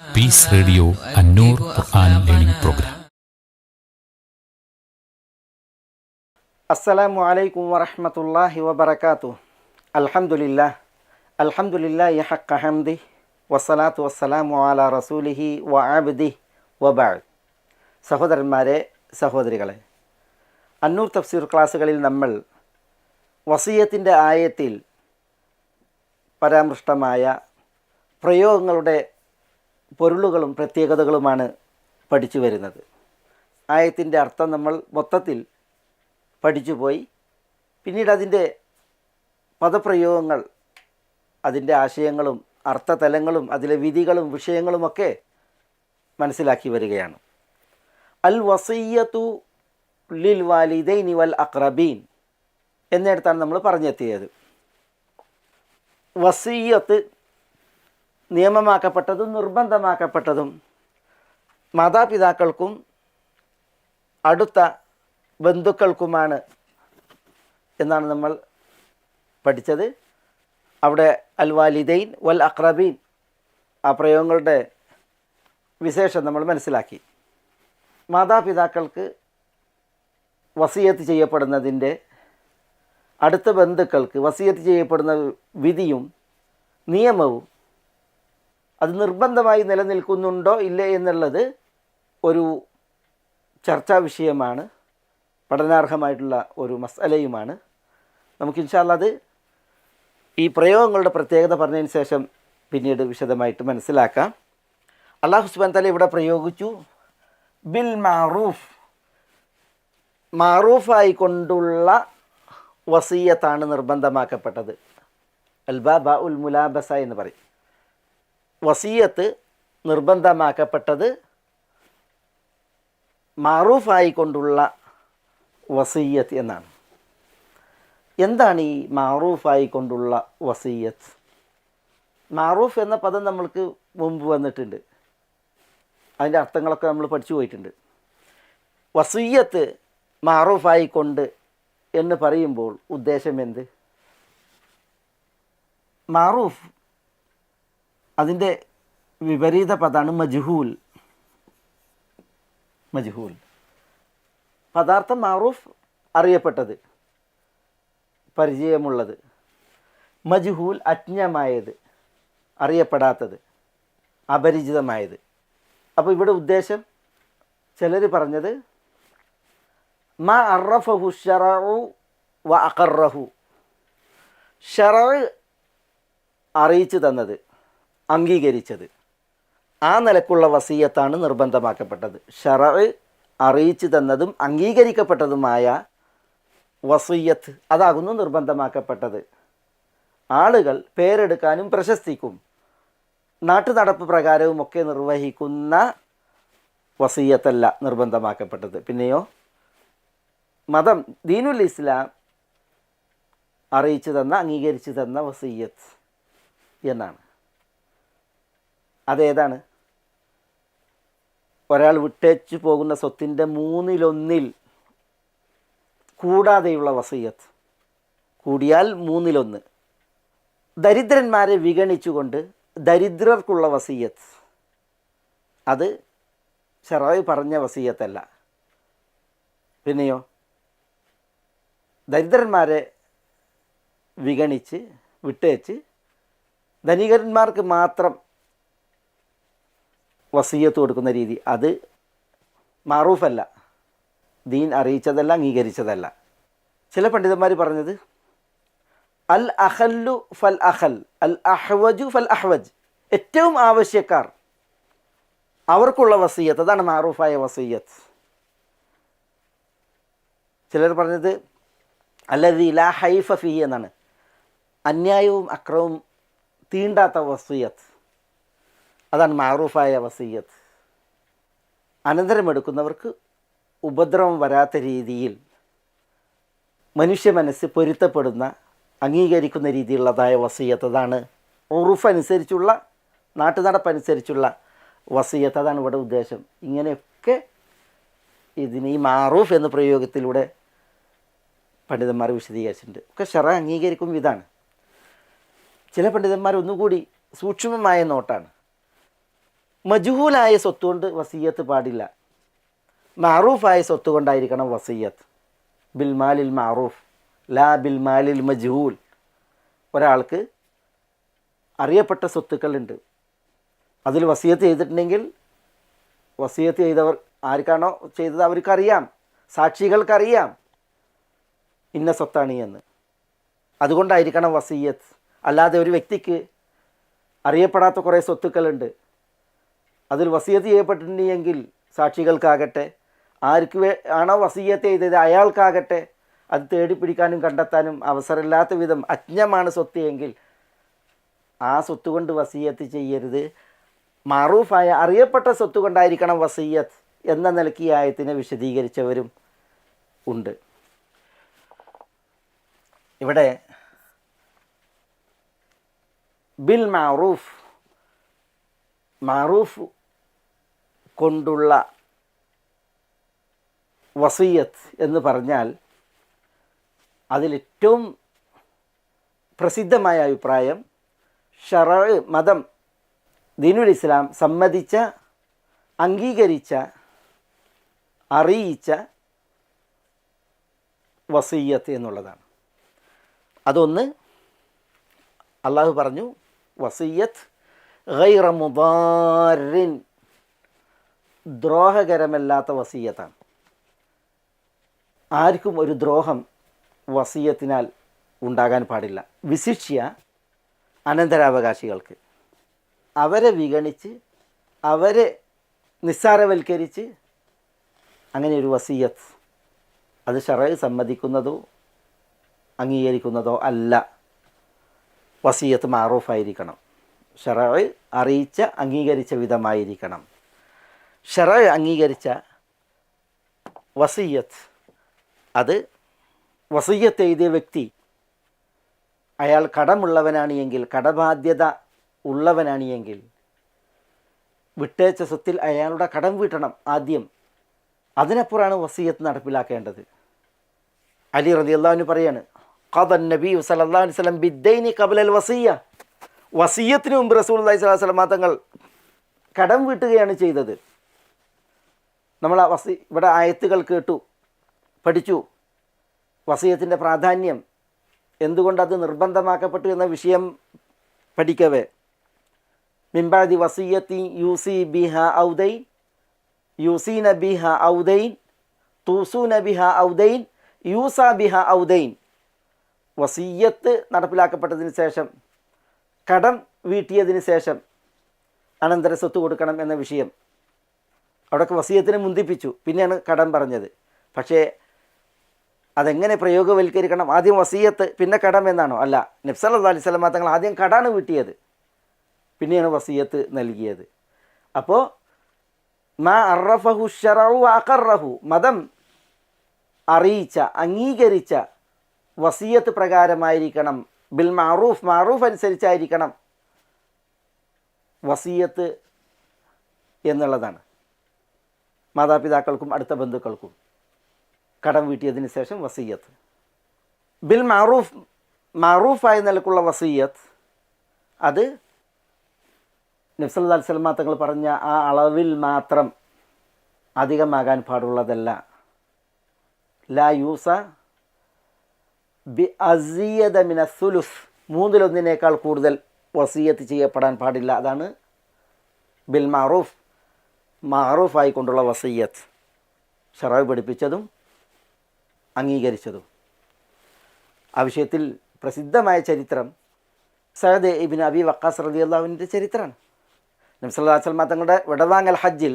Piece radio അന്നൂർ ഖുർആൻ learning programme. അസ്സലാമു അലൈക്കും വറഹ്മത്തുള്ളാഹി വബറകാതുഹു. അൽഹംദുലില്ലാഹി ഹഖ്ക ഹംദി വസ്സലാത്തു വസ്സലാമു അലാ റസൂലിഹി വ അബ്ദിഹി വബഅദ്. സഹോദരന്മാരെ, സഹോദരികളെ, അന്നൂർ തഫ്സീർ ക്ലാസ്സുകളിൽ നമ്മൾ വസിയ്യത്തിൻ്റെ ആയത്തിൽ പരാമൃഷ്ടമായ പ്രയോഗങ്ങളുടെ പൊരുളുകളും പ്രത്യേകതകളുമാണ് പഠിച്ചു വരുന്നത്. ആയത്തിൻ്റെ അർത്ഥം നമ്മൾ മൊത്തത്തിൽ പഠിച്ചുപോയി. പിന്നീട് അതിൻ്റെ പദപ്രയോഗങ്ങൾ, അതിൻ്റെ ആശയങ്ങളും അർത്ഥതലങ്ങളും അതിലെ വിധികളും വിഷയങ്ങളുമൊക്കെ മനസ്സിലാക്കി വരികയാണ്. അൽ വസിയ്യത്തു ലിൽ വാലിദൈനി വൽ അഖ്റബീൻ എന്നിടത്താണ് നമ്മൾ പറഞ്ഞെത്തിയത്. വസിയ്യത്ത് നിയമമാക്കപ്പെട്ടതും നിർബന്ധമാക്കപ്പെട്ടതും മാതാപിതാക്കൾക്കും അടുത്ത ബന്ധുക്കൾക്കുമാണ് എന്നാണ് നമ്മൾ പഠിച്ചത്. അവിടെ അൽ വാലിദൈൻ വൽ അഖ്റബീൻ ആ പ്രയോഗങ്ങളുടെ വിശേഷം നമ്മൾ മനസ്സിലാക്കി. മാതാപിതാക്കൾക്ക് വസിയത്ത് ചെയ്യപ്പെടുന്നതിൻ്റെ, അടുത്ത ബന്ധുക്കൾക്ക് വസിയത്ത് ചെയ്യപ്പെടുന്ന വിധിയും നിയമവും അത് നിർബന്ധമായി നിലനിൽക്കുന്നുണ്ടോ ഇല്ലേ എന്നുള്ളത് ഒരു ചർച്ചാ വിഷയമാണ്, പഠനാർഹമായിട്ടുള്ള ഒരു മസ്അലയുമാണ്. നമുക്ക് ഇൻഷാ അല്ലാഹ് അത് ഈ പ്രയോഗങ്ങളുടെ പ്രത്യേകത പറഞ്ഞതിന് ശേഷം പിന്നീട് വിശദമായിട്ട് മനസ്സിലാക്കാം. അല്ലാഹു സുബ്ഹാനഹു വ തആല ഇവിടെ പ്രയോഗിച്ചു ബിൽ മഅറൂഫ്, മഅറൂഫായി കൊണ്ടുള്ള വസിയ്യത്താണ് നിർബന്ധമാക്കപ്പെട്ടത്. അൽബാബ ഉൽ മുലാബസ എന്ന് പറയും. വസിയ്യത്ത് നിർബന്ധമാക്കപ്പെട്ടത് മഅറൂഫായി കൊണ്ടുള്ള വസിയ്യത്ത് എന്നാണ്. എന്താണ് ഈ മഅറൂഫായി കൊണ്ടുള്ള വസിയ്യത്ത്? മഅറൂഫ് എന്ന പദം നമ്മൾക്ക് മുമ്പ് വന്നിട്ടുണ്ട്, അതിൻ്റെ അർത്ഥങ്ങളൊക്കെ നമ്മൾ പഠിച്ചു പോയിട്ടുണ്ട്. വസിയ്യത്ത് മഅറൂഫായി കൊണ്ട് എന്ന് പറയുമ്പോൾ ഉദ്ദേശം എന്ത്? മഅറൂഫ് അതിൻ്റെ വിപരീത പദമാണ് മജ്ഹൂൽ. മജ്ഹൂൽ പദാർത്ഥം മഅറൂഫ് അറിയപ്പെട്ടത്, പരിചയമുള്ളത്. മജ്ഹൂൽ അജ്ഞമായത്, അറിയപ്പെടാത്തത്, അപരിചിതമായത്. അപ്പോൾ ഇവിടെ ഉദ്ദേശം ചിലർ പറഞ്ഞത് മാ അറഫഹു ശറഉ വ അഖറഹു, ശറഅ് അറിയിച്ചു തന്നത്, അംഗീകരിച്ചത്, ആ നിലക്കുള്ള വസിയ്യത്താണ് നിർബന്ധമാക്കപ്പെട്ടത്. ശറഅ് അറിയിച്ചു തന്നതും അംഗീകരിക്കപ്പെട്ടതുമായ വസിയ്യത്ത് അതാകുന്നു നിർബന്ധമാക്കപ്പെട്ടത്. ആളുകൾ പേരെടുക്കാനും പ്രശസ്തിക്കും നാട്ടു നടപ്പ് പ്രകാരവുമൊക്കെ നിർവഹിക്കുന്ന വസിയ്യത്തല്ല നിർബന്ധമാക്കപ്പെട്ടത്. പിന്നെയോ മതം ദീനുൽ ഇസ്ലാം അറിയിച്ചു തന്ന, അംഗീകരിച്ചു തന്ന വസിയ്യത്ത് എന്നാണ്. അതേതാണ്? ഒരാൾ വിട്ടേച്ചു പോകുന്ന സ്വത്തിൻ്റെ 1/3 കൂടാതെയുള്ള വസിയ്യത്ത്, കൂടിയാൽ 1/3. ദരിദ്രന്മാരെ വിഗണിച്ചുകൊണ്ട് ദരിദ്രർക്കുള്ള വസിയ്യത്ത്, അത് ശറഅ് പറഞ്ഞ വസിയ്യത്തല്ല. പിന്നെയോ ദരിദ്രന്മാരെ വിഗണിച്ച് വിട്ടേച്ച് ധനികന്മാർക്ക് മാത്രം വസിയ്യത്ത് കൊടുക്കുന്ന രീതി, അത് മഅറൂഫല്ല, ദീൻ അറിയിച്ചതല്ല, അംഗീകരിച്ചതല്ല. ചില പണ്ഡിതന്മാർ പറഞ്ഞത് അൽ അഖല്ലു ഫൽ അഖൽ, അൽ അഹ്വജു ഫൽ അഹ്വജ്, ഏറ്റവും ആവശ്യക്കാർ അവർക്കുള്ള വസിയ്യത്ത്, അതാണ് മഅറൂഫായ വസിയ്യത്ത്. ചിലർ പറഞ്ഞത് അല്ലദീ ലാ ഹൈഫ ഫീഹി എന്നാണ്, അന്യായവും അക്രമവും തീണ്ടാത്ത വസിയ്യത്ത്, അതാണ് മഅറൂഫായ വസിയ്യത്ത്. അനന്തരമെടുക്കുന്നവർക്ക് ഉപദ്രവം വരാത്ത രീതിയിൽ മനുഷ്യ മനസ്സ് പൊരുത്തപ്പെടുന്ന, അംഗീകരിക്കുന്ന രീതിയിലുള്ളതായ വസിയ്യത്ത്, അതാണ് ഉറുഫ് അനുസരിച്ചുള്ള, നാട്ടുനടപ്പനുസരിച്ചുള്ള വസിയ്യത്ത്. അതാണ് ഇവിടെ ഉദ്ദേശം. ഇങ്ങനെയൊക്കെ ഇതിന് ഈ മഅറൂഫ് എന്ന പ്രയോഗത്തിലൂടെ പണ്ഡിതന്മാർ വിശദീകരിച്ചിട്ടുണ്ട്. ഒക്കെ ശറഅ് അംഗീകരിക്കും ഇതാണ്. ചില പണ്ഡിതന്മാർ ഒന്നുകൂടി സൂക്ഷ്മമായ നോട്ടാണ്. മജ്ഹൂലായ സ്വത്ത് കൊണ്ട് വസിയ്യത്ത് പാടില്ല. മഅറൂഫായ സ്വത്ത് കൊണ്ടായിരിക്കണം വസിയ്യത്ത്. ബിൽ മാലിൽ മഅറൂഫ് ലാ ബിൽ മാലിൽ മജ്ഹൂൽ. ഒരാൾക്ക് അറിയപ്പെട്ട സ്വത്തുക്കളുണ്ട്, അതിൽ വസിയ്യത്ത് ചെയ്തിട്ടുണ്ടെങ്കിൽ വസിയ്യത്ത് ചെയ്തവർ ആർക്കാണോ ചെയ്തത് അവർക്കറിയാം, സാക്ഷികൾക്കറിയാം ഇന്ന സ്വത്താണ് എന്ന്. അതുകൊണ്ടായിരിക്കണം വസിയ്യത്ത്. അല്ലാതെ ഒരു വ്യക്തിക്ക് അറിയപ്പെടാത്ത കുറേ സ്വത്തുക്കളുണ്ട്, അതിൽ വസിയ്യത്ത് ചെയ്യപ്പെട്ടിട്ടുണ്ടെങ്കിൽ സാക്ഷികൾക്കാകട്ടെ ആർക്ക് ആണോ വസിയ്യത്ത് ചെയ്തത് അയാൾക്കാകട്ടെ അത് തേടിപ്പിടിക്കാനും കണ്ടെത്താനും അവസരമില്ലാത്ത വിധം അജ്ഞമാണ് സ്വത്ത് എങ്കിൽ ആ സ്വത്ത് കൊണ്ട് വസിയ്യത്ത് ചെയ്യരുത്. മഅറൂഫായ അറിയപ്പെട്ട സ്വത്ത് കൊണ്ടായിരിക്കണം വസിയ്യത്ത് എന്ന നിലയ്ക്ക് ഈ ആയത്തിനെ വിശദീകരിച്ചവരും ഉണ്ട്. ഇവിടെ ബിൽ മഅറൂഫ്, മഅറൂഫ് കൊണ്ടുള്ള വസിയ്യത്ത് എന്ന് പറഞ്ഞാൽ അതിലേറ്റവും പ്രസിദ്ധമായ അഭിപ്രായം ശറഅ് മതം ദീനുൽ ഇസ്ലാം സമ്മതിച്ച, അംഗീകരിച്ച, അറിയിച്ച വസിയ്യത്ത് എന്നുള്ളതാണ്. അതൊന്ന് അള്ളാഹു പറഞ്ഞു വസിയ്യത്ത് ഗൈറ മുദാറിൻ, ദ്രോഹകരമല്ലാത്ത വസിയ്യത്താണ്. ആർക്കും ഒരു ദ്രോഹം വസിയ്യത്തിനാൽ ഉണ്ടാകാൻ പാടില്ല. വിശിഷ്യ അനന്തരാവകാശികൾക്ക് അവരെ വിഗണിച്ച് അവരെ നിസ്സാരവൽക്കരിച്ച് അങ്ങനെ ഒരു വസിയ്യത്ത് അത് ശറഅ് സമ്മതിക്കുന്നതോ അംഗീകരിക്കുന്നതോ അല്ല. വസിയ്യത്ത് മഅറൂഫായിരിക്കണം, ശറഅ് അറിയിച്ച അംഗീകരിച്ച വിധമായിരിക്കണം. ശറഅ് അംഗീകരിച്ച വസിയ്യത്ത് അത് വസിയ്യത്ത് എഴുതിയ വ്യക്തി അയാൾ കടമുള്ളവനാണ് എങ്കിൽ, കടബാധ്യത ഉള്ളവനാണ് എങ്കിൽ വിട്ടേച്ച സ്വത്തിൽ അയാളുടെ കടം വീട്ടണം ആദ്യം. അതിനപ്പുറമാണ് വസിയ്യത്ത് നടപ്പിലാക്കേണ്ടത്. അലി റളിയല്ലാഹു അൻഹു പറയാണ് ഖദ നബി സല്ലല്ലാഹു അലൈഹി വസല്ലം ബിദ്ദൈനി ഖബ്ലൽ വസിയ്യ, വസിയ്യത്തിന് മുമ്പ് റസൂലുള്ളാഹി സ്വല്ലല്ലാഹു അലൈഹി വസല്ലം തങ്ങൾ കടം വീട്ടുകയാണ് ചെയ്തത്. നമ്മൾ ഇവിടെ ആയത്തുകൾ കേട്ടു, പഠിച്ചു. വസിയ്യത്തിൻ്റെ പ്രാധാന്യം, എന്തുകൊണ്ടത് നിർബന്ധമാക്കപ്പെട്ടു എന്ന വിഷയം പഠിക്കവേ മിൻബഅദി വസിയ്യത്തി യൂസി ബിഹ ഔദൈൻ യൂസീന ബിഹ ഔദൈൻ തൂസൂന ബിഹ ഔദൈൻ യൂസ ബിഹ ഔദൈൻ. വസിയ്യത്ത് നടപ്പിലാക്കപ്പെട്ടതിന് ശേഷം, കടം വീട്ടിയതിന് ശേഷം അനന്തര സ്വത്ത് കൊടുക്കണം എന്ന വിഷയം അവിടെയൊക്കെ വസിയ്യത്തിനെ മുന്തിപ്പിച്ചു, പിന്നെയാണ് കടം പറഞ്ഞത്. പക്ഷേ അതെങ്ങനെ പ്രയോഗവൽക്കരിക്കണം? ആദ്യം വസിയ്യത്ത് പിന്നെ കടം എന്നാണോ? അല്ല, നബി സല്ലല്ലാഹു അലൈഹി വസല്ലം തങ്ങൾ ആദ്യം കടാണ് വീട്ടിയത്, പിന്നെയാണ് വസിയ്യത്ത് നൽകിയത്. അപ്പോൾ മാ അറഫഹു ശറഉ വഅഖറഹു, മതം അറിയിച്ച അംഗീകരിച്ച വസിയ്യത്ത് പ്രകാരമായിരിക്കണം. ബിൽ മഅറൂഫ്, മഅറൂഫ് അനുസരിച്ചായിരിക്കണം വസിയ്യത്ത് എന്നുള്ളതാണ്. മാതാപിതാക്കൾക്കും അടുത്ത ബന്ധുക്കൾക്കും കടം വീട്ടിയതിന് ശേഷം വസിയ്യത്ത്. ബിൽ മഅറൂഫ്, മഅറൂഫായ നിലക്കുള്ള വസിയ്യത്ത് അത് നബി സല്ലല്ലാഹു അലൈഹി വസല്ലം തങ്ങൾ പറഞ്ഞ ആ അളവിൽ മാത്രം അധികമാകാൻ പാടുള്ളതല്ല. ലാ യൂസ ബി അസിയദ മിന സുലുസ്, 1/3 കൂടുതൽ വസിയ്യത്ത് ചെയ്യപ്പെടാൻ പാടില്ല. അതാണ് ബിൽ മഅറൂഫ്, മഅറൂഫായിക്കൊണ്ടുള്ള വസിയ്യത്ത്, ശറഅ് പഠിപ്പിച്ചതും അംഗീകരിച്ചതും. ആ വിഷയത്തിൽ പ്രസിദ്ധമായ ചരിത്രം സഅദ് ഇബ്നു അബി വഖാസ് റളിയല്ലാഹു അൻഹുവിൻ്റെ ചരിത്രമാണ്. നബി സല്ലല്ലാഹു അലൈഹി വസല്ലം തങ്ങളുടെ വിടവാങ്ങൽ ഹജ്ജിൽ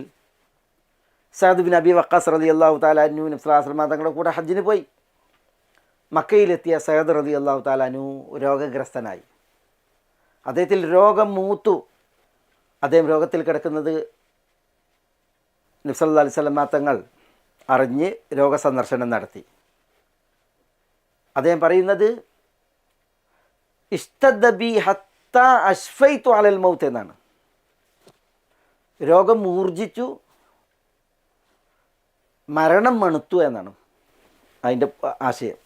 സഅദ് ഇബ്നു അബി വഖാസ് റളിയല്ലാഹു തആല അൻഹു നബി സല്ലല്ലാഹു അലൈഹി വസല്ലം തങ്ങളുടെ കൂടെ ഹജ്ജിന് പോയി. മക്കയിലെത്തിയ സഅദ് റളിയല്ലാഹു തആല അൻഹു രോഗഗ്രസ്തനായി. അദ്ദേഹത്തിൽ രോഗം മൂത്തു. അദ്ദേഹം രോഗത്തിൽ കിടക്കുന്നത് നബി സല്ലല്ലാഹു അലൈഹി വസല്ലം തങ്ങൾ അറിഞ്ഞ് രോഗസന്ദർശനം നടത്തി. അദ്ദേഹം പറയുന്നത് ഇഷ്തദ്ദ ബി ഹത്ത അശ്ഫൈതു അലൽ മൗത്ത് എന്നാണ്. രോഗം മൂർജിച്ചു, മരണം മണുത്തു എന്നാണ് അതിൻ്റെ ആശയം.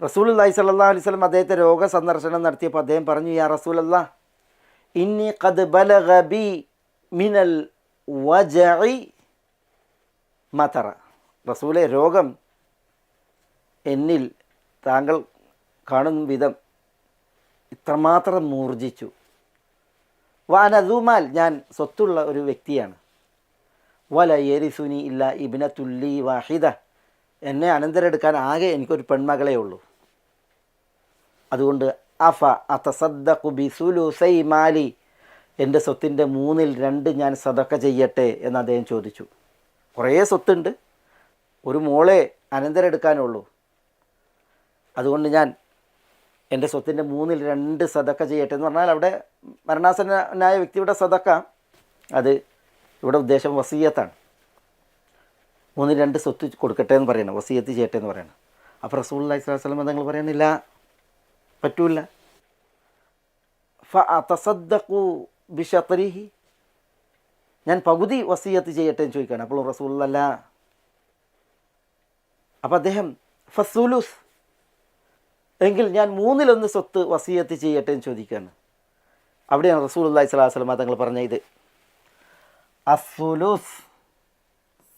റസൂലുള്ളാഹി സ്വല്ലല്ലാഹു അലൈഹി വസല്ലം അദ്ദേഹത്തെ രോഗസന്ദർശനം നടത്തിയപ്പോൾ അദ്ദേഹം പറഞ്ഞു, യാ റസൂലല്ലാഹ് ഇന്നി ഖദ് ബലഗ ബി മിനൽ വജഇ മതറ. റസൂലെ, രോഗം എന്നിൽ താങ്കൾ കാണുന്ന വിധം ഇത്രമാത്രം മൂർജിച്ചു. വാനദുമാൽ, ഞാൻ സ്വത്തുള്ള ഒരു വ്യക്തിയാണ്. വല യരിസുനി ഇല്ല ഇബ്നത്തുല്ലി വാഹിദ, എന്നെ അനന്തരെടുക്കാൻ ആകെ എനിക്കൊരു പെൺമകളേ ഉള്ളൂ. അതുകൊണ്ട് അഫ അതസദ്ദഖു ബിസുലുസൈ മാലി, എൻ്റെ സ്വത്തിൻ്റെ 2/3 ഞാൻ സദക്ക ചെയ്യട്ടെ എന്ന് അദ്ദേഹം ചോദിച്ചു. കുറേ സ്വത്തുണ്ട്, ഒരു മോളെ അനന്തരെടുക്കാനുള്ളൂ. അതുകൊണ്ട് ഞാൻ എൻ്റെ സ്വത്തിൻ്റെ 2/3 സദക്ക ചെയ്യട്ടെ എന്ന് പറഞ്ഞാൽ അവിടെ മരണാസന്നനായ വ്യക്തിയുടെ സദക്ക, അത് ഇവിടെ ഉദ്ദേശം വസീയത്താണ്. 2/3 സ്വത്ത് കൊടുക്കട്ടെ എന്ന് പറയണം, വസീയത്ത് ചെയ്യട്ടെ എന്ന് പറയണം. അപ്പോൾ റസൂലുള്ളാഹി സ്വല്ലല്ലാഹു അലൈഹി വസല്ലം തങ്ങൾ പറയുന്നില്ല, പറ്റൂല. ഫഅതസദ്ദഖു ബിശത്രിഹി, ഞാൻ പകുതി വസീയത്ത് ചെയ്യട്ടെ എന്ന് ചോദിക്കുകയാണ്. അപ്പോൾ റസൂലുള്ളാഹി, അപ്പോൾ അദ്ദേഹം ഫസുലുസ്, എങ്കിൽ ഞാൻ 1/3 സ്വത്ത് വസീയത്ത് ചെയ്യട്ടെ എന്ന് ചോദിക്കുകയാണ്. അവിടെയാണ് റസൂലുള്ളാഹി സ്വല്ലല്ലാഹു അലൈഹി വസല്ലം തങ്ങൾ പറഞ്ഞ ഇത് അസ്സുലുസ്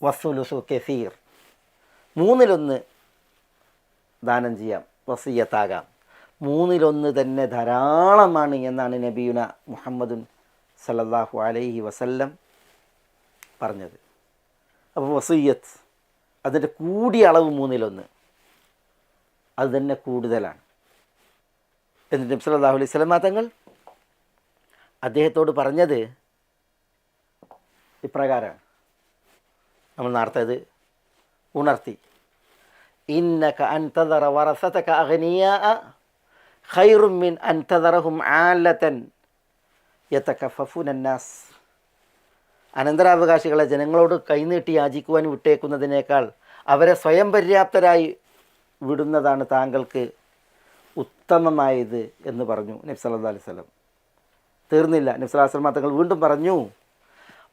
വസ്സുലുസു കസീർ, 1/3 ദാനം ചെയ്യാം, വസീയത്താകാം, 1/3 തന്നെ ധാരാളമാണ് എന്നാണ് നബിയുന മുഹമ്മദുൻ സല്ലല്ലാഹു അലൈഹി വസല്ലം പറഞ്ഞത്. അപ്പോൾ വസീയത്ത് അതിൻ്റെ കൂടിയ അളവ് 1/3, അത് തന്നെ കൂടുതലാണ്. എന്നിട്ട് നബി സല്ലല്ലാഹു അലൈഹി വസല്ലം തങ്ങൾ അദ്ദേഹത്തോട് പറഞ്ഞത് ഇപ്രകാരമാണ്, നമ്മൾ നേരത്തെ അത് ഉണർത്തി. ഇന്നക അൻതദറ വറസതക അഗ്നിയാ ഖൈറും മിൻ അൻതദറഹും ആലതൻ യതകഫഫുന അന്നാസ്, അനന്തരാവകാശികളെ ജനങ്ങളോട് കൈനീട്ടി യാചിക്കുവാൻ വിട്ടേക്കുന്നതിനേക്കാൾ അവരെ സ്വയം പര്യാപ്തരായി വിടുന്നതാണ് താങ്കൾക്ക് ഉത്തമമായത് എന്ന് പറഞ്ഞു നബി സല്ലല്ലാഹു അലൈഹി വസല്ലം. തീർന്നില്ല, നബി സല്ലല്ലാഹു അലൈഹി വസല്ലം തങ്ങൾ വീണ്ടും പറഞ്ഞു,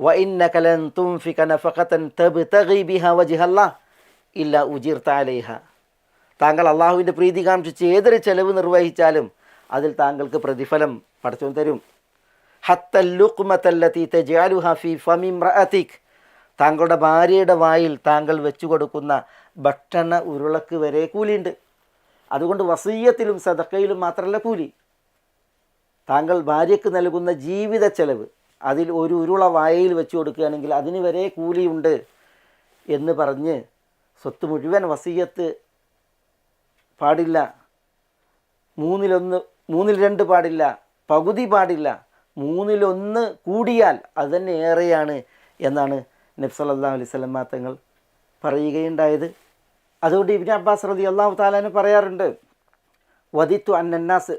വഇന്നക ലൻ തുൻഫിക നഫഖതൻ തബ്തഗി ബിഹാ വജ്ഹല്ലാഹ് ഇല്ലാ ഉജിർത അലൈഹാ, താങ്കൾ അള്ളാഹുവിൻ്റെ പ്രീതി കാംക്ഷിച്ച് ഏതൊരു ചെലവ് നിർവഹിച്ചാലും അതിൽ താങ്കൾക്ക് പ്രതിഫലം പടച്ചോൻ തരും. ഹത്തൽ ലുഖ്മത്തല്ലതി തജഅലുഹാ ഫീ ഫമി ഇംറഅതിക്, താങ്കളുടെ ഭാര്യയുടെ വായിൽ താങ്കൾ വെച്ചു കൊടുക്കുന്ന ഭക്ഷണ ഉരുളക്ക് വരെ കൂലിയുണ്ട്. അതുകൊണ്ട് വസീയത്തിലും സദഖയിലും മാത്രമല്ല കൂലി, താങ്കൾ ഭാര്യയ്ക്ക് നൽകുന്ന ജീവിത ചെലവ്, അതിൽ ഒരു ഉരുള വായയിൽ വെച്ച് കൊടുക്കുകയാണെങ്കിൽ അതിന് വരെ കൂലിയുണ്ട് എന്ന് പറഞ്ഞ് സ്വത്ത് മുഴുവൻ വസീയത്ത് പാടില്ല, 2/3 പാടില്ല, പകുതി പാടില്ല, 1/3 കൂടിയാൽ അത് തന്നെ ഏറെയാണ് എന്നാണ് നബി സല്ലല്ലാഹു അലൈഹി വസല്ലം തങ്ങൾ പറയുകയുണ്ടായത്. അതുകൊണ്ട് ഇബ്നു അബ്ബാസ് റളിയല്ലാഹു തആല അൻഹു പറയാറുണ്ട്, വദിത്തു അന്നന്നാസ്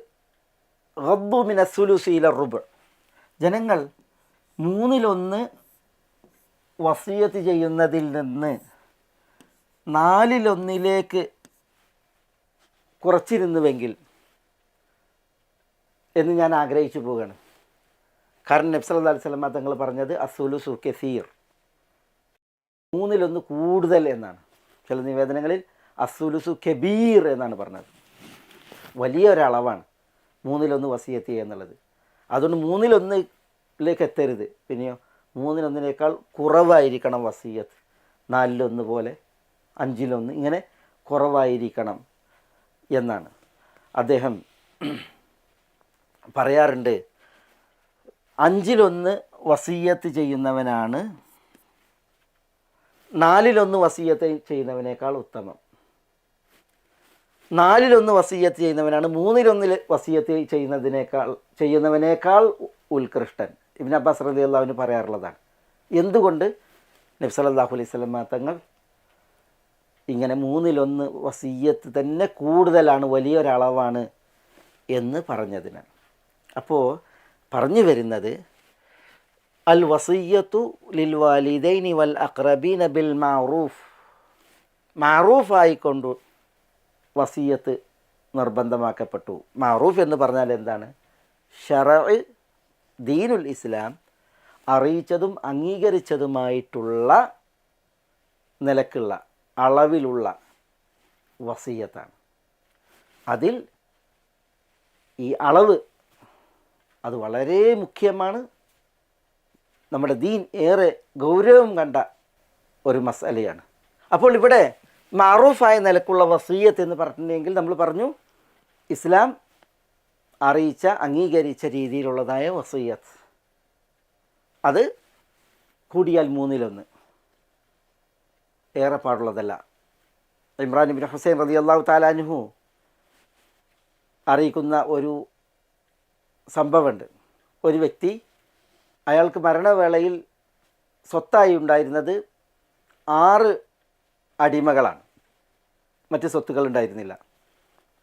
ഗദ്ദു മിന സുലുസി ഇല റുബ്, ജനങ്ങൾ 1/3 വസിയത്ത് ചെയ്യുന്നതിൽ നിന്ന് 4/1 കുറച്ചിരുന്നുവെങ്കിൽ എന്ന് ഞാൻ ആഗ്രഹിച്ചു പോവുകയാണ്. കാരണം നബി സല്ലല്ലാഹു അലൈഹി വസല്ലം തങ്ങൾ പറഞ്ഞത് അസ്സുലുസു കസീർ, 1/3 കൂടുതൽ എന്നാണ്. ചില നിവേദനങ്ങളിൽ അസ്സുലുസു കബീർ എന്നാണ് പറഞ്ഞത്, വലിയൊരളവാണ് 1/3 വസിയത്ത് ചെയ്യുക എന്നുള്ളത്. അതുകൊണ്ട് 1/3 എത്തരുത്, പിന്നെയോ 3/1 കുറവായിരിക്കണം വസിയത്ത്, 4/1 പോലെ 5/1 ഇങ്ങനെ കുറവായിരിക്കണം എന്നാണ്. അദ്ദേഹം പറയാറുണ്ട്, 5/1 വസിയത്ത് ചെയ്യുന്നവനാണ് 4/1 വസിയത്ത് ചെയ്യുന്നവനേക്കാൾ ഉത്തമം. 4/1 വസിയത്ത് ചെയ്യുന്നവനാണ് 3/1 വസിയത്ത് ചെയ്യുന്നവനേക്കാൾ ഉത്കൃഷ്ടൻ. ഇബ്നു അബ്ബാസ് റളിയല്ലാഹു അൻഹു പറയാറുള്ളതാണ്. എന്തുകൊണ്ട് നബി സല്ലല്ലാഹു അലൈഹി വസല്ലം തങ്ങൾ ഇങ്ങനെ 3/1 വസിയത്ത് തന്നെ കൂടുതലാണ്, വലിയൊരളവാണ് എന്ന് പറഞ്ഞതിനാണ്. അപ്പോൾ പറഞ്ഞു വരുന്നത് അൽ വസിയ്യത്തു ലിൽ വാലിദൈനി വൽ അഖ്റബീന ബിൽ മഅറൂഫ്, മഅറൂഫായിക്കൊണ്ട് വസിയത്ത് നിർബന്ധമാക്കപ്പെട്ടു. മഅറൂഫ് എന്ന് പറഞ്ഞാൽ എന്താണ്? ശറഅ്, ദീനുൽ ഇസ്ലാം അറിയിച്ചതും അംഗീകരിച്ചതുമായിട്ടുള്ള നിലക്കുള്ള അളവിലുള്ള വസിയത്താണ്. അതിൽ ഈ അളവ് അത് വളരെ മുഖ്യമാണ്. നമ്മുടെ ദീൻ ഏറെ ഗൗരവം കണ്ട ഒരു മസലയാണ്. അപ്പോൾ ഇവിടെ മഅറൂഫായ നിലക്കുള്ള വസിയ്യത്ത് എന്ന് പറഞ്ഞിട്ടുണ്ടെങ്കിൽ നമ്മൾ പറഞ്ഞു ഇസ്ലാം അറിയിച്ച അംഗീകരിച്ച രീതിയിലുള്ളതായ വസിയ്യത്ത്, അത് കൂടിയാൽ 1/3 ഏറെ പാടുള്ളതല്ല. ഇമ്രാൻ ഇബ്നു ഹുസൈൻ റളിയല്ലാഹു തആല അൻഹു അറിയിക്കുന്ന ഒരു സംഭവമുണ്ട്. ഒരു വ്യക്തി, അയാൾക്ക് മരണവേളയിൽ സ്വത്തായി ഉണ്ടായിരുന്നത് 6 അടിമകളാണ്, മറ്റ് സ്വത്തുക്കൾ ഉണ്ടായിരുന്നില്ല.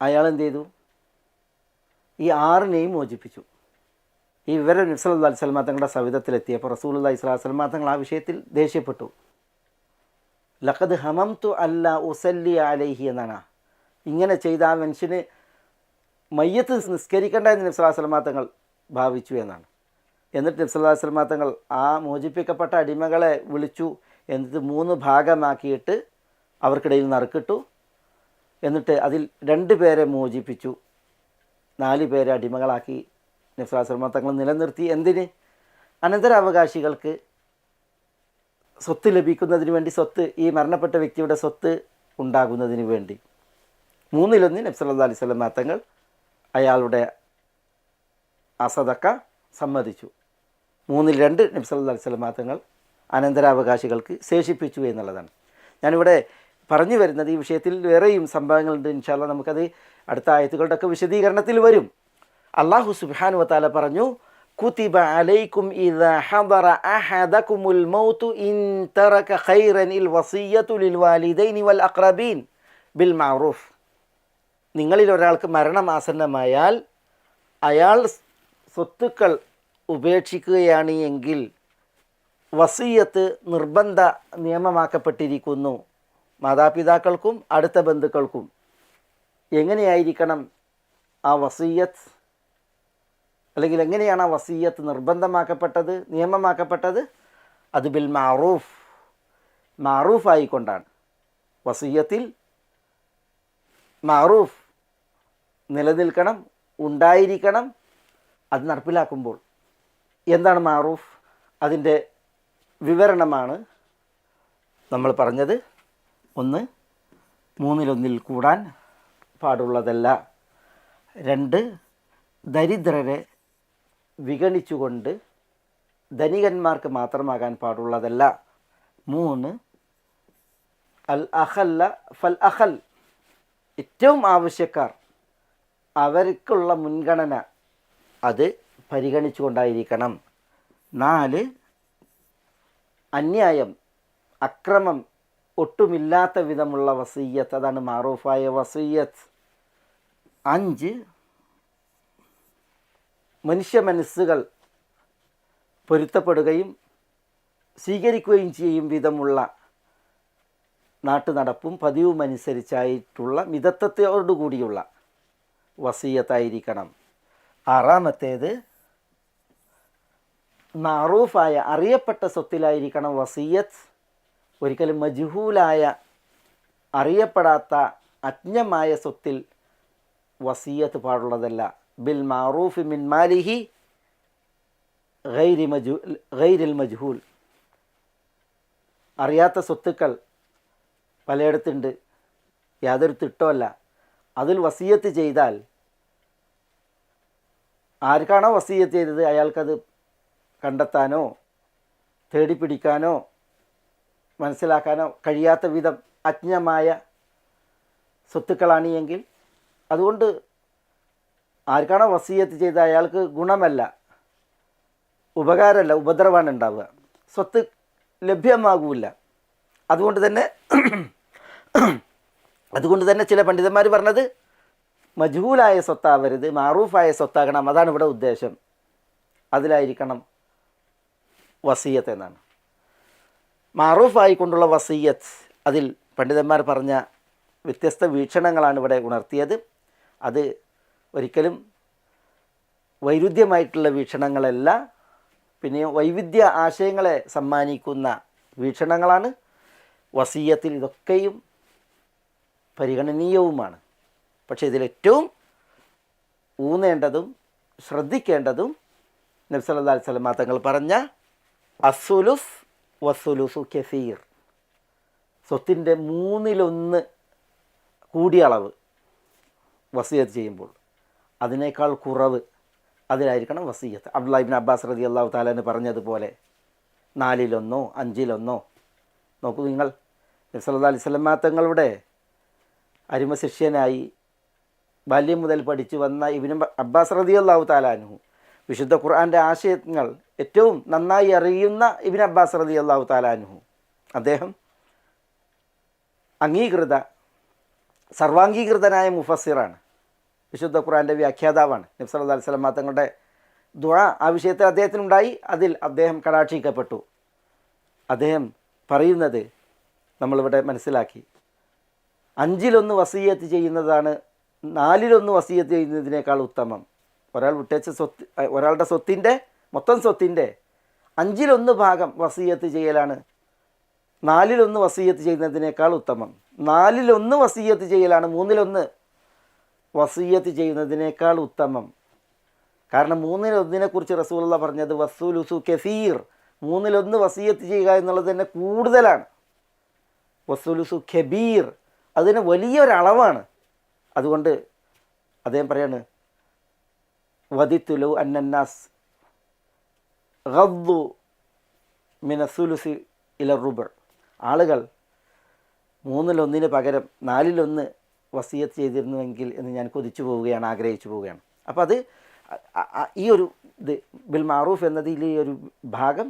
അയാൾ എന്ത് ചെയ്തു? ഈ 6നെയും മോചിപ്പിച്ചു. ഈ വിവരം നബി സല്ലല്ലാഹു അലൈഹി വസല്ലം തങ്ങളുടെ സവിധത്തിലെത്തിയപ്പോൾ റസൂലുള്ളാഹി സ്വല്ലല്ലാഹു അലൈഹി വസല്ലം തങ്ങൾ ആ വിഷയത്തിൽ ദേഷ്യപ്പെട്ടു. ലഖദ് ഹമംതു അല്ലാ ഉസല്ലി അലൈഹി എന്നാണ്. ഇങ്ങനെ ചെയ്ത ആ മനുഷ്യന് മയ്യത്ത് നിസ്കരിക്കേണ്ട എന്ന് നബി സല്ലല്ലാഹു അലൈഹി വസല്ലം തങ്ങൾ ഭാവിച്ചു എന്നാണ്. എന്നിട്ട് നബി സല്ലല്ലാഹു അലൈഹി വസല്ലം തങ്ങൾ ആ മോചിപ്പിക്കപ്പെട്ട അടിമകളെ വിളിച്ചു. എന്നിട്ട് 3 ഭാഗമാക്കിയിട്ട് അവർക്കിടയിൽ നറുക്കിട്ടു. എന്നിട്ട് അതിൽ 2 പേരെ മോചിപ്പിച്ചു, 4 പേരെ അടിമകളാക്കി നബി സല്ലല്ലാഹു അലൈഹി വസല്ലം തങ്ങൾ നിലനിർത്തി. എന്തിന്? അനന്തരാവകാശികൾക്ക് സ്വത്ത് ലഭിക്കുന്നതിന് വേണ്ടി, സ്വത്ത് ഈ മരണപ്പെട്ട വ്യക്തിയുടെ സ്വത്ത് ഉണ്ടാകുന്നതിന് വേണ്ടി. 1/3 നബി സല്ലല്ലാഹു അലൈഹി വസല്ലം തങ്ങൾ അയാളുടെ അസദക്ക സമ്മതിച്ചു. 2/3 നബി സല്ലല്ലാഹു അലൈഹി വസല്ലം തങ്ങൾ അനന്തരാവകാശികൾക്ക് ശേഷിപ്പിച്ചു എന്നുള്ളതാണ്. ഞാനിവിടെ പറഞ്ഞു വരുന്നത് ഈ വിഷയത്തിൽ വേറെയും സംഭവങ്ങളുണ്ട്. ഇൻഷാ അല്ലാഹ് നമുക്കത് അടുത്ത ആയത്തുകളുടെ ഒക്കെ വിശദീകരണത്തിൽ വരും. അല്ലാഹു സുബ്ഹാനഹു വ തആല പറഞ്ഞു, കുതിബ അലൈക്കും ഇദാ ഹദറ അഹദകുമുൽ മൗതു ഇൻ തറക ഖൈറനിൽ വസിയ്യതു ലിൽ വാലിദൈനി വൽ അഖ്റബീൻ ബിൽ മഅറൂഫ്. നിങ്ങളിൽ ഒരാൾക്ക് മരണം ആസന്നമായാൽ അയാൾ സ്വത്തുക്കൾ ഉപേക്ഷിക്കുകയാണ് എങ്കിൽ വസിയ്യത്ത് നിർബന്ധ നിയമമാക്കപ്പെട്ടിരിക്കുന്നു മാതാപിതാക്കൾക്കും അടുത്ത ബന്ധുക്കൾക്കും. എങ്ങനെയായിരിക്കണം ആ വസിയ്യത്ത്, അല്ലെങ്കിൽ എങ്ങനെയാണ് ആ വസിയ്യത്ത് നിർബന്ധമാക്കപ്പെട്ടത്, നിയമമാക്കപ്പെട്ടത്? അത് ബിൽ മഅറൂഫ്, മഅറൂഫ് ആയിക്കൊണ്ടാണ്. വസിയ്യത്തിൽ മഅറൂഫ് നിലനിൽക്കണം, ഉണ്ടായിരിക്കണം. അത് നടപ്പിലാക്കുമ്പോൾ എന്താണ് മഅറൂഫ്? അതിൻ്റെ വിവരണമാണ് നമ്മൾ പറഞ്ഞത്. 1, 3/1 കൂടാൻ പാടുള്ളതല്ല. 2, ദരിദ്രരെ വിഗണിച്ചുകൊണ്ട് ധനികന്മാർക്ക് മാത്രമാകാൻ പാടുള്ളതല്ല. 3, അൽ അഖല്ല ഫൽ അഖൽ, ഏറ്റവും ആവശ്യക്കാർ അവർക്കുള്ള മുൻഗണന അത് പരിഗണിച്ചുകൊണ്ടായിരിക്കണം. 4, അന്യായം, അക്രമം ഒട്ടുമില്ലാത്ത വിധമുള്ള വസിയ്യത്ത്, അതാണ് മഅറൂഫായ വസിയ്യത്ത്. 5, മനുഷ്യ മനസ്സുകൾ പൊരുത്തപ്പെടുകയും സ്വീകരിക്കുകയും ചെയ്യും വിധമുള്ള നാട്ടുനടപ്പും പതിവും അനുസരിച്ചായിട്ടുള്ള മിതത്വത്തോടുകൂടിയുള്ള വസിയ്യത്തായിരിക്കണം. 6, മഅറൂഫായ അറിയപ്പെട്ട സ്വത്തിലായിരിക്കണം വസിയ്യത്ത്. ഒരിക്കലും മജ്ഹൂലായ അറിയപ്പെടാത്ത അജ്ഞമായ സ്വത്തിൽ വസിയ്യത്ത് പാടുള്ളതല്ല. ബിൽ മഅറൂഫ് മിൻ മാലിഹി ഗൈരിൽ മജ്ഹൂൽ. അറിയാത്ത സ്വത്തുക്കൾ പലയിടത്തുണ്ട്, യാതൊരു തിട്ടമല്ല. അതിൽ വസിയ്യത്ത് ചെയ്താൽ ആർക്കാണോ വസിയ്യത്ത് ചെയ്തത് അയാൾക്കത് കണ്ടെത്താനോ തേടിപ്പിടിക്കാനോ മനസ്സിലാക്കാനോ കഴിയാത്ത വിധം അജ്ഞമായ സ്വത്തുക്കളാണ് എങ്കിൽ, അതുകൊണ്ട് ആർക്കാണോ വസിയ്യത്ത് ചെയ്ത അയാൾക്ക് ഗുണമല്ല, ഉപകാരമല്ല, ഉപദ്രവമാണ് ഉണ്ടാവുക, സ്വത്ത് ലഭ്യമാകൂല. അതുകൊണ്ട് തന്നെ ചില പണ്ഡിതന്മാർ പറഞ്ഞത് മജ്ഹൂലായ സ്വത്താവരുത്, മഅറൂഫായ സ്വത്താകണം. അതാണ് ഇവിടെ ഉദ്ദേശം. അതിലായിരിക്കണം വസിയ്യത്ത് എന്നാണ്. മഅറൂഫായിക്കൊണ്ടുള്ള വസിയ്യത്ത്, അതിൽ പണ്ഡിതന്മാർ പറഞ്ഞ വ്യത്യസ്ത വീക്ഷണങ്ങളാണ് ഇവിടെ ഉണർത്തിയത്. അത് ഒരിക്കലും വൈരുദ്ധ്യമായിട്ടുള്ള വീക്ഷണങ്ങളല്ല, പിന്നെ വൈവിധ്യ ആശയങ്ങളെ സമ്മാനിക്കുന്ന വീക്ഷണങ്ങളാണ്. വസിയ്യത്തിൽ ഇതൊക്കെയും പരിഗണനീയവുമാണ്. പക്ഷേ ഇതിലേറ്റവും ഊന്നേണ്ടതും ശ്രദ്ധിക്കേണ്ടതും നബി സല്ലല്ലാഹു അലൈഹി വസല്ലം തങ്ങൾ പറഞ്ഞ അസുലുസ് വസുലുസു കസീർ, സ്വത്തിൻ്റെ 1/3 കൂടിയ അളവ് വസിയത്ത് ചെയ്യുമ്പോൾ അതിനേക്കാൾ കുറവ് അതിലായിരിക്കണം വസിയത്ത്. അബ്ദുല്ലാഹി ഇബ്നു അബ്ബാസ് റളിയല്ലാഹു തആല പറഞ്ഞതുപോലെ 4/1 5/1. നോക്കൂ നിങ്ങൾ, നബി സല്ലല്ലാഹു അലൈഹി വസല്ലം തങ്ങളുടെ അരുമ ശിഷ്യനായി ബാല്യം മുതൽ പഠിച്ചു വന്ന ഇബ്നു അബ്ബാസ് റളിയല്ലാഹു തആല അൻഹു, വിശുദ്ധ ഖുർആൻ്റെ ആശയങ്ങൾ ഏറ്റവും നന്നായി അറിയുന്ന ഇബ്നു അബ്ബാസ് റളിയല്ലാഹു തആല അൻഹു, അദ്ദേഹം സർവാംഗീകൃതനായ മുഫസ്സിറാണ്, വിശുദ്ധ ഖുർആൻ്റെ വ്യാഖ്യാതാവാണ്. നബി സല്ലല്ലാഹു അലൈഹി വസല്ലം തങ്ങളുടെ ദുആ ആ വിഷയത്തിൽ അദ്ദേഹത്തിനുണ്ടായി. അതിൽ അദ്ദേഹം കടാക്ഷിക്കപ്പെട്ടു. അദ്ദേഹം പറയുന്നത് നമ്മളിവിടെ മനസ്സിലാക്കി, 5/1 വസിയ്യത്ത് ചെയ്യുന്നതാണ് 4/1 വസിയ്യത്ത് ചെയ്യുന്നതിനേക്കാൾ ഉത്തമം. ഒരാൾ വിട്ടേച്ച ഒരാളുടെ മൊത്തം സ്വത്തിൻ്റെ 5/1 ഭാഗം വസിയ്യത്ത് ചെയ്യലാണ് 4/1 വസിയ്യത്ത് ചെയ്യുന്നതിനേക്കാൾ ഉത്തമം. 4/1 വസിയ്യത്ത് ചെയ്യലാണ് 3/1 വസിയ്യത്ത് ചെയ്യുന്നതിനേക്കാൾ ഉത്തമം. കാരണം 3/1 കുറിച്ച് റസൂലുള്ളാഹി പറഞ്ഞത് വസുലുസു കസീർ, 3/1 വസിയ്യത്ത് ചെയ്യുക എന്നുള്ളത് തന്നെ കൂടുതലാണ്. വസുലുസു കബീർ, അതിന് വലിയൊരളവാണ്. അതുകൊണ്ട് അദ്ദേഹം പറയാണ്, വദിത്തുലു അന്നന്നാസ് ഗദ്ദു മിനസുലുസി ഇല റുബ്, ആളുകൾ 3/1 പകരം 4/1 വസിയത്ത് ചെയ്തിരുന്നുവെങ്കിൽ എന്ന് ഞാൻ കൊതിച്ചു പോവുകയാണ്, ആഗ്രഹിച്ചു പോവുകയാണ്. അപ്പോൾ അത് ഈ ഒരു ഇത് ബിൽ മാറൂഫ് എന്നതിൽ ഈ ഒരു ഭാഗം,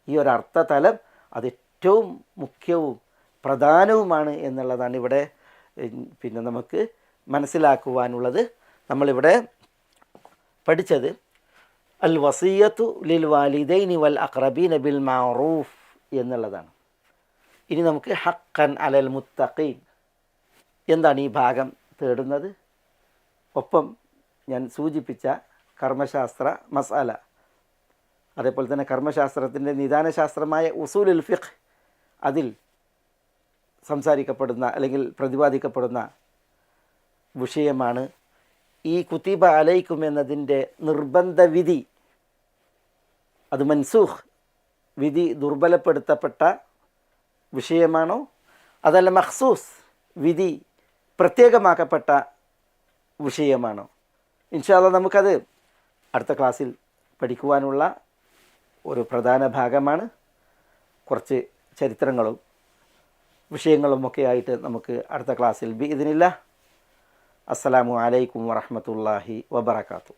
ഈ ഒരു അർത്ഥതലം അത് ഏറ്റവും മുഖ്യവും പ്രധാനവുമാണ് എന്നുള്ളതാണ് ഇവിടെ പിന്നെ നമുക്ക് മനസ്സിലാക്കുവാനുള്ളത്. നമ്മളിവിടെ പഠിച്ചത് അൽ വസിയത്തു ലിൽ വാലിദൈനി വൽ അഖ്റബീന ബിൽ മാറൂഫ് എന്നുള്ളതാണ്. ഇനി നമുക്ക് ഹഖൻ അലൽ മുത്തഖീൻ, എന്താണ് ഈ ഭാഗം തേടുന്നത്? ഒപ്പം ഞാൻ സൂചിപ്പിച്ച കർമ്മശാസ്ത്ര മസാല, അതേപോലെ തന്നെ കർമ്മശാസ്ത്രത്തിൻ്റെ നിദാനശാസ്ത്രമായ ഉസൂലുൽ ഫിഖ്, അതിൽ സംസാരിക്കപ്പെടുന്ന അല്ലെങ്കിൽ പ്രതിപാദിക്കപ്പെടുന്ന വിഷയമാണ് ഈ കുതിബ അലൈക്കും എന്നതിൻ്റെ നിർബന്ധ വിധി. അത് മൻസൂഖ് വിധി ദുർബലപ്പെടുത്തപ്പെട്ട വിഷയമാണോ, അതല്ല മഖ്സൂസ് വിധി പ്രത്യേകമാക്കപ്പെട്ട വിഷയമാണോ? ഇൻഷാ അല്ലാഹ് നമുക്കത് അടുത്ത ക്ലാസ്സിൽ പഠിക്കുവാനുള്ള ഒരു പ്രധാന ഭാഗമാണ്. കുറച്ച് ചരിത്രങ്ങളും വിഷയങ്ങളുമൊക്കെ ആയിട്ട് നമുക്ക് അടുത്ത ക്ലാസ്സിൽ ബിഇദ്നില്ലാഹ്. അസ്സലാമു അലൈക്കും വറഹ്മത്തുള്ളാഹി വബറകാതുഹു.